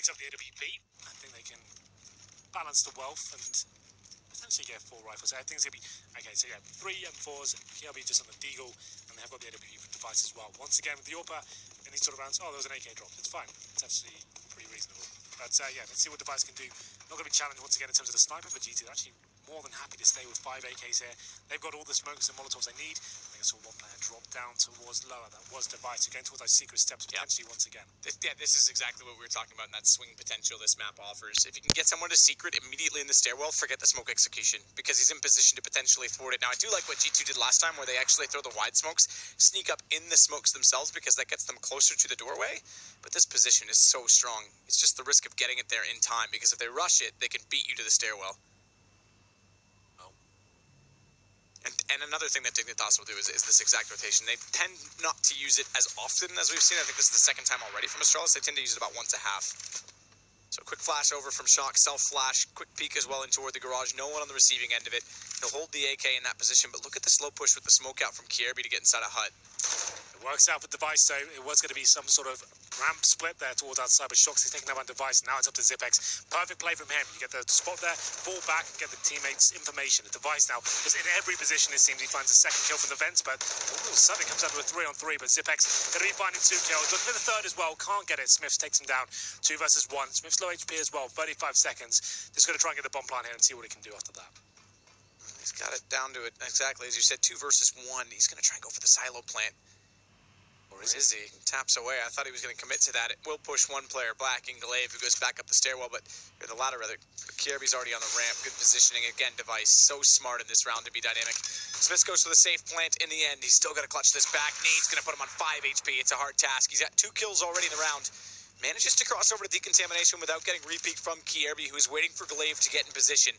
picks up the AWP. I think they can balance the wealth and potentially get 4 rifles. I think it's going to be... Okay, so yeah, 3 M4s, KRB just on the Deagle, and they have got the AWP device as well. Once again, with the AWPA, in these sort of rounds, oh, there was an AK drop. It's fine. It's actually pretty reasonable. But yeah, let's see what device can do. Not going to be challenged once again in terms of the sniper for GT. They're actually more than happy to stay with 5 AKs here. They've got all the smokes and molotovs they need. I think I saw one player drop down towards lower. That was device. Again, towards those secret steps potentially once again. This is exactly what we were talking about in that swing potential this map offers. If you can get someone to secret immediately in the stairwell, forget the smoke execution, because he's in position to potentially thwart it. Now, I do like what G2 did last time, where they actually throw the wide smokes, sneak up in the smokes themselves, because that gets them closer to the doorway. But this position is so strong. It's just the risk of getting it there in time, because if they rush it, they can beat you to the stairwell. And another thing that Dignitas will do is this exact rotation. They tend not to use it as often as we've seen. I think this is the second time already from Astralis. They tend to use it about once a half. So quick flash over from Shock, self-flash, quick peek as well in toward the garage. No one on the receiving end of it. He'll hold the AK in that position, but look at the slow push with the smoke out from KRB to get inside a hut. It works out with device, though. It was going to be some sort of ramp split there towards outside, but Shox is taking that one device. Now it's up to Zipex. Perfect play from him. You get the spot there, fall back, and get the teammates' information. The device now is in every position. It seems he finds a second kill from the vents, but all of a sudden it comes out to a 3-on-3. But Zipex going to be finding 2 kills. Looking for the third as well. Can't get it. Smiths takes him down. 2 versus 1. Smith's low HP as well. 35 seconds. Just going to try and get the bomb plant here and see what he can do after that. He's got it down to it exactly as you said. 2 versus 1. He's going to try and go for the silo plant. Or is he? Taps away. I thought he was going to commit to that. It will push one player back in Glaive, who goes back up the stairwell, or the ladder rather. Kirby's already on the ramp. Good positioning. Again, device. So smart in this round to be dynamic. Smith goes for the safe plant in the end. He's still got to clutch this back. Nade's going to put him on 5 HP. It's a hard task. He's got 2 kills already in the round. Manages to cross over to decontamination without getting repeat from Kirby, who is waiting for Glaive to get in position.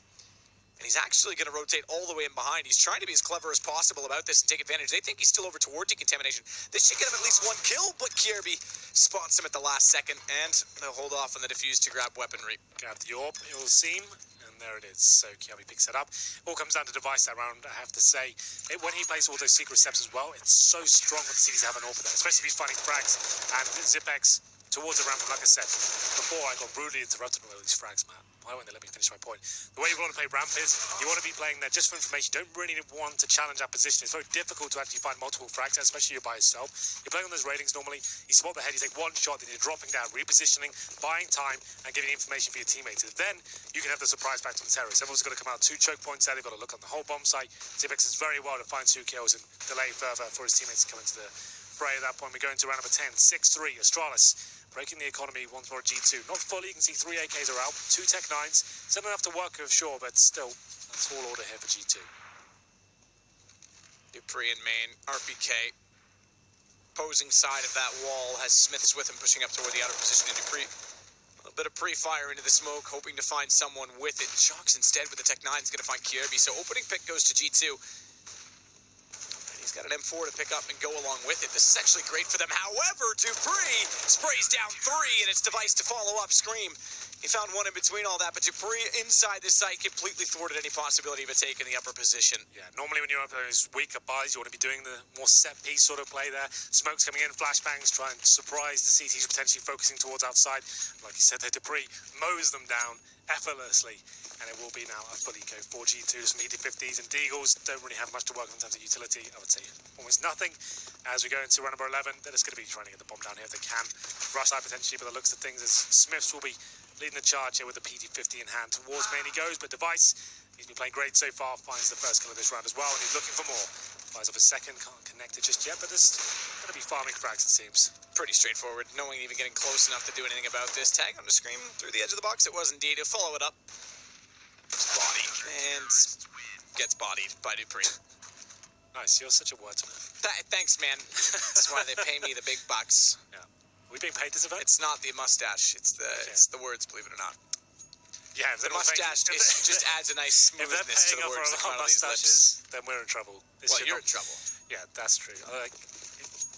And he's actually going to rotate all the way in behind. He's trying to be as clever as possible about this and take advantage. They think he's still over toward decontamination. This should get him at least 1 kill, but Kirby spots him at the last second, and they'll hold off on the defuse to grab weaponry. Grab the orb, it will seem, and there it is. So Kirby picks it up. All comes down to device that round, I have to say. When he plays all those secret steps as well, it's so strong when the CDs have an orb there, especially if he's finding frags. And Zipex towards the ramp, like I said before, I got rudely interrupted by all these frags, man. Why won't they let me finish my point? The way you want to play ramp is, you want to be playing there just for information. You don't really want to challenge that position. It's very difficult to actually find multiple frags, especially you're by yourself. You're playing on those ratings normally. You spot the head, you take 1 shot, then you're dropping down, repositioning, buying time, and giving information for your teammates. And then you can have the surprise back from the terrorists. Everyone's got to come out 2 choke points there. They've got to look on the whole bomb site. Zipex is very well to find 2 kills and delay further for his teammates to come into the fray. At that point, we go into round number 10, 6-3. Astralis breaking the economy once more at G2. Not fully, you can see 3 AKs are out, 2 Tech 9s. It's not enough to work with, sure, but still, a tall order here for G2. Dupree in main, RPK. Opposing side of that wall has Smiths with him pushing up toward the outer position of Dupree. A little bit of pre-fire into the smoke, hoping to find someone with it. Shox instead with the Tech 9 is going to find Kirby, so opening pick goes to G2. He's got an M4 to pick up and go along with it. This is actually great for them. However, Dupree sprays down 3, and it's device to follow up. Scream. He found one in between all that, but Dupree inside the site completely thwarted any possibility of a take in the upper position. Yeah, normally when you're up those weaker buys, you want to be doing the more set-piece sort of play there. Smoke's coming in, flashbangs, try and surprise the CTs potentially focusing towards outside. Like you said there, Dupree mows them down effortlessly. And it will be now a fully go 4G2s, some heated 50s, and Deagles don't really have much to work on in terms of utility. I would say almost nothing. As we go into round number 11, they're just going to be trying to get the bomb down here if they can. Rush side potentially, but the looks of things as Smiths will be leading the charge here with the PD-50 in hand. Towards main he goes, but Device, he's been playing great so far, finds the first kill of this round as well, and he's looking for more. Fires off a second, can't connect it just yet, but just going to be farming frags, it seems. Pretty straightforward, knowing even getting close enough to do anything about this. Tag on the screen through the edge of the box, it was indeed. He'll follow it up. Body and gets bodied by Dupree. Nice, you're such a wordsmith. Thanks, man. That's why they pay me the big bucks. Yeah. Are we being paid this event? It's not the mustache, it's the words, believe it or not. Yeah, the mustache just adds a nice smoothness to the words that come out of these lips. Then we're in trouble. Well, you're in trouble. Yeah, that's true.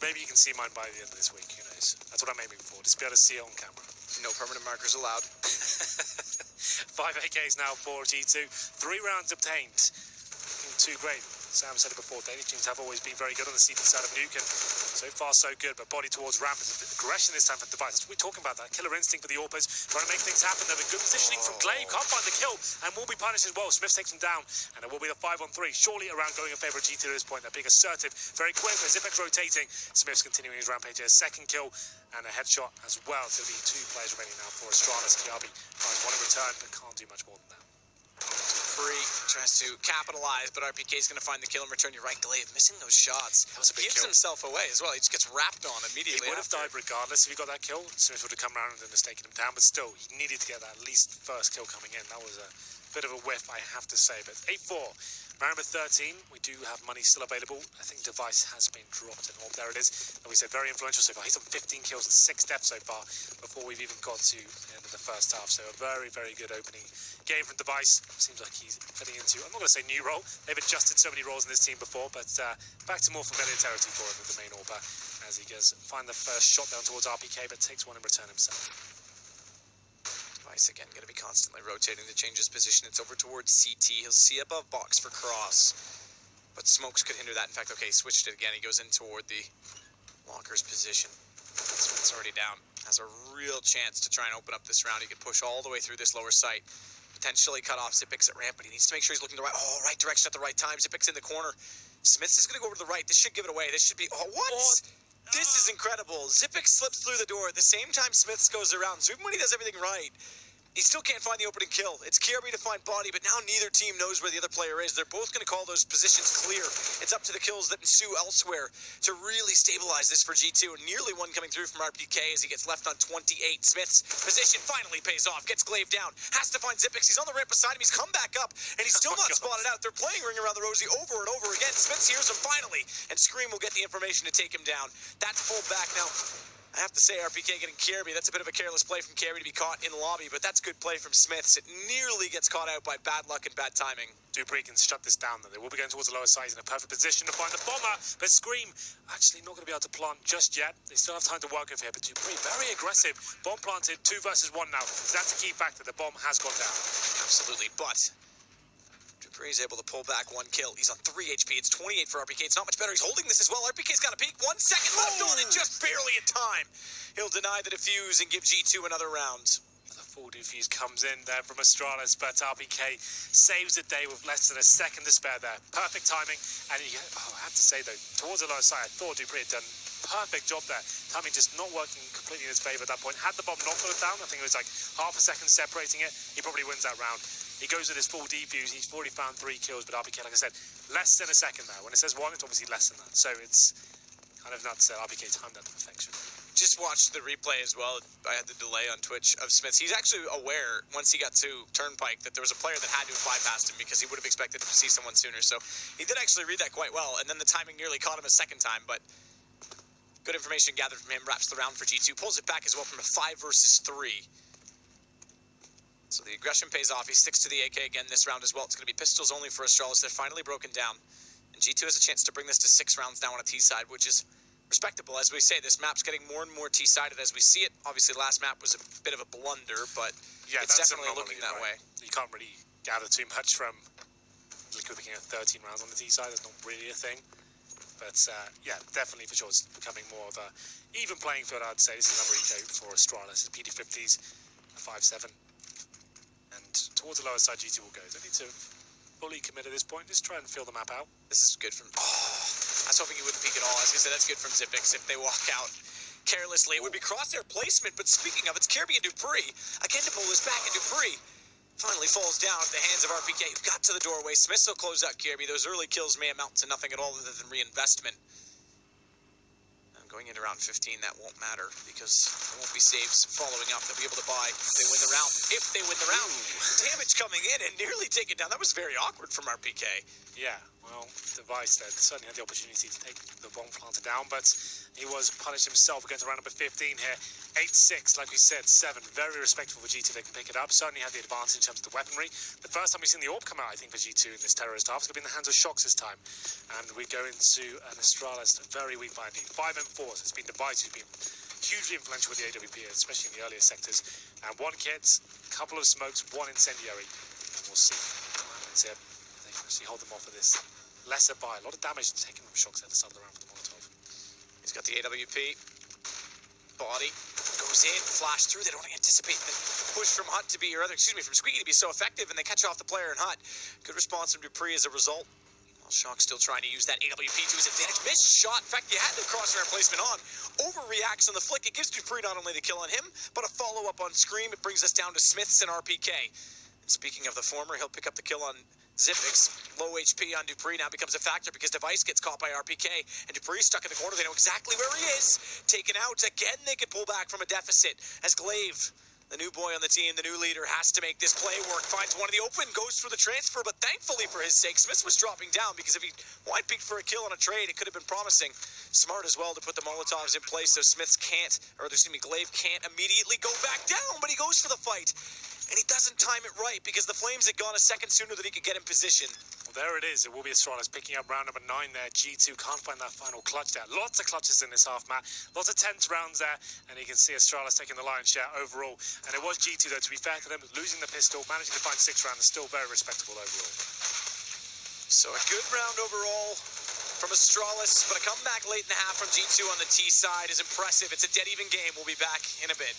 Maybe you can see mine by the end of this week, who knows. That's what I'm aiming for, just be able to see it on camera. No permanent markers allowed. 5 AKs now for G2. 3 rounds obtained. Looking too great. Sam said it before, Danish teams have always been very good on the CT side of Nuke, and so far so good, but body towards ramp. Aggression this time from Device. That's what we're talking about, that killer instinct for the Orpers, trying to make things happen. There was good positioning from Glaive, can't find the kill, and will be punished as well. Smith takes him down, and it will be the 5-on-3. Surely around going in favour of GT at this point. They're being assertive, very quick, with Zipex rotating. Smith's continuing his rampage here. Second kill and a headshot as well. So there'll be 2 players remaining now for Astralis. Kiabi finds one in return, but can't do much more than that. Free tries to capitalize, but RPK is going to find the kill in return. You're right, Glaive missing those shots. That was a big Gives kill. himself away as well. He just gets wrapped on immediately. He would have died regardless if he got that kill. Smith would have come around and just taken him down, but still, he needed to get that at least first kill coming in. That was a bit of a whiff, I have to say. But 8-4, round number 13. We do have money still available. I think Device has been dropped, and there it is. And we said very influential so far. He's on 15 kills and 6 deaths so far before we've even got to the end of the first half. So a very, very good opening game from Device. Seems like he's fitting into, I'm not going to say new role. They've adjusted so many roles in this team before, but back to more familiar territory for him with the main AWPer as he goes find the first shot down towards RPK, but takes one in return himself. Device again going to be constantly rotating to change his position. It's over towards CT. He'll see above box for cross, but smokes could hinder that. In fact, okay, switched it again. He goes in toward the locker's position. Smith's already down. Has a real chance to try and open up this round. He could push all the way through this lower site. Potentially cut off Zipex at ramp, but he needs to make sure he's looking the right. Oh, right direction at the right time. Zipex in the corner. Smiths is going to go over to the right. This should give it away. This should be. Oh, what? This is incredible. Zipex slips through the door at the same time Smiths goes around. So even when he does everything right, he still can't find the opening kill. It's KRB to find body, but now neither team knows where the other player is. They're both going to call those positions clear. It's up to the kills that ensue elsewhere to really stabilize this for G2. And nearly one coming through from RPK as he gets left on 28. Smith's position finally pays off. Gets Glaive down. Has to find Zipex. He's on the ramp beside him. He's come back up, and he's still not spotted out. They're playing Ring Around the Rosie over and over again. Smiths hears him finally, and Scream will get the information to take him down. That's pulled back now. I have to say, RPK getting KRB, that's a bit of a careless play from KRB to be caught in the lobby, but that's good play from Smiths. It nearly gets caught out by bad luck and bad timing. Dupree can shut this down, though. They will be going towards the lower side in a perfect position to find the bomber, but Scream actually not going to be able to plant just yet. They still have time to work with here, but Dupree very aggressive. Bomb planted, 2 versus 1 now. So that's a key factor. The bomb has gone down. Absolutely, but Dupree is able to pull back 1 kill. He's on 3 HP. It's 28 for RPK. It's not much better. He's holding this as well. RPK's got a peek. 1 second left on it, just barely in time. He'll deny the defuse and give G2 another round. The full defuse comes in there from Astralis, but RPK saves the day with less than a second to spare there. Perfect timing, and I have to say, though, towards the lower side, I thought Dupree had done perfect job there. Timing just not working completely in his favour at that point. Had the bomb not got it down, I think it was like half a second separating it, he probably wins that round. He goes with his full defuse. He's already found 3 kills, but RPK, like I said, less than a second there. When it says 1, it's obviously less than that. So it's kind of nuts that RPK timed that to perfection. Just watched the replay as well. I had the delay on Twitch of Smiths. He's actually aware, once he got to Turnpike, that there was a player that had to have bypassed him because he would have expected to see someone sooner. So he did actually read that quite well, and then the timing nearly caught him a second time, but good information gathered from him. Wraps the round for G2. Pulls it back as well from a 5 versus 3. So the aggression pays off. He sticks to the AK again this round as well. It's going to be pistols only for Astralis. They're finally broken down. And G2 has a chance to bring this to 6 rounds now on a T side, which is respectable. As we say, this map's getting more and more T-sided as we see it. Obviously, last map was a bit of a blunder, but yeah, it's definitely looking that way. You can't really gather too much from Liquid picking at 13 rounds on the T side. That's not really a thing. But yeah, definitely for sure, it's becoming more of a even playing field, I'd say. This is another eco for Astralis. It's PD50s, a 5-7. And towards the lower side, G2 will go. They need to fully commit at this point. Just try and feel the map out. This is good from... I was hoping he wouldn't peek at all. I was going to say, that's good from Zipex. If they walk out carelessly, it would be crosshair placement. But speaking of, it's KRB and Dupree. Again to pull this back, and Dupree finally falls down at the hands of RPK, who got to the doorway. Smith will close out KRB. Those early kills may amount to nothing at all other than reinvestment. Going into round 15, that won't matter because there won't be saves following up. They'll be able to buy if they win the round. If they win the round. Damage coming in and nearly take it down. That was very awkward from RPK. Yeah, well, Device there certainly had the opportunity to take the bomb planter down, but he was punished himself. We're going to round number 15 here. 8-6, like we said, 7. Very respectful for G2. They can pick it up. Certainly had the advantage in terms of the weaponry. The first time we've seen the AWP come out, I think, for G2 in this terrorist half, it's going to be in the hands of Shocks this time. And we go into an Astralis very weak by indeed. 5 and 4. So it's been Device who's been hugely influential with the AWP, especially in the earlier sectors. And 1 kit, a couple of smokes, 1 incendiary. And we'll see what happens here. They can actually hold them off of this lesser buy. A lot of damage taken from Shocks at the start of the round for the Molotov. He's got the AWP. Body goes in, flash through. They don't anticipate the push from Hut to be, or excuse me, from Squeaky to be so effective, and they catch off the player in Hut. Good response from Dupree as a result. Well, Shock still trying to use that AWP to his advantage. Missed shot. In fact, you had the crosshair placement on. Overreacts on the flick. It gives Dupree not only the kill on him, but a follow-up on Scream. It brings us down to Smiths and RPK. And speaking of the former, he'll pick up the kill on Zipix. Low HP on Dupree now becomes a factor because Device gets caught by RPK, and Dupree's stuck in the corner. They know exactly where he is. Taken out. Again, they can pull back from a deficit as Glaive, the new boy on the team, the new leader, has to make this play work. Finds one in the open, goes for the transfer, but thankfully for his sake, Smith was dropping down because if he wide peeked for a kill on a trade, it could have been promising. Smart as well to put the Molotovs in place so Smiths can't, or excuse me, Glaive can't immediately go back down, but he goes for the fight. And he doesn't time it right because the Flames had gone a second sooner than he could get in position. Well, there it is. It will be Astralis picking up round number 9 there. G2 can't find that final clutch there. Lots of clutches in this half, Matt. Lots of tense rounds there. And you can see Astralis taking the lion's share overall. And it was G2, though, to be fair to them, losing the pistol, managing to find 6 rounds, is still very respectable overall. So a good round overall from Astralis, but a comeback late in the half from G2 on the T side is impressive. It's a dead even game. We'll be back in a bit.